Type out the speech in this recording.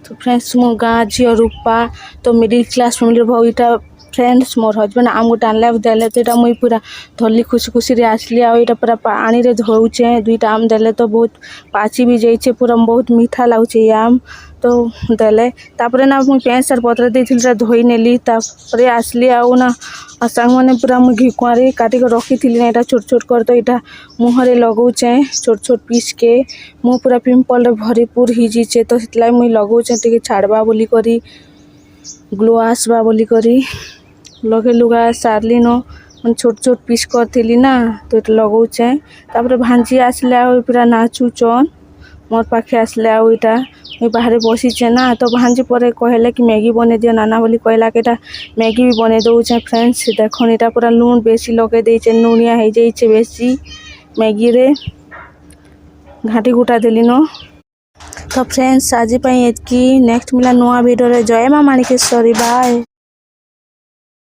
तो फ्रेंड्स मो गाँ झी रूपा तो मिडिल क्लास फैमिली भाव इटा फ्रेंड्स मोर हजबैंड आमको टाणला देले तो यहाँ मुई पूरा धरली खुशी खुशी रे आसली आईटा पूरा पानी रे धोचे दुईटा आम देले तो बहुत पाची भी जाइए पूरा बहुत मीठा लगुचे आम तो देले तापरे ना मुई पेंट सार्ट पत्र देथिल धोई नेली तापरे आसली आउ ना सांग मैंने पूरा मुई घिकुआरी काटिक रखी थी ना छोट छोट कर तो यहाँ मुहरे लगौचे छोट छोट पीस के मुँह पूरा पिंपल भरपूर हो जाइए तो से मुई लगौचे टे छाड़बा बोली करी ग्लो आसबा बोली करी लगे लुगा सारली नो छोट छोट पीस करी ना तो ये लगौचे तापर भांजी आसले पूरा नाचुचन मोर पाखे आसले आईटा मुई बाहर बसीचे ना तो भांजी पर कहले कि मैगी बने दियो नाना बोली कहला कि मैगी भी बने दौचे फ्रेंड्स देखो यहाँ पूरा लुण बेसी लगे देचे लुणिया हो जाइए बेसी मैगी रे घाटी घुटा देली नो तो फ्रेंड्स आज एतकी नेक्स्ट मिला नुआ वीडियो रे जय माँ माणिकेश्वरी बाय।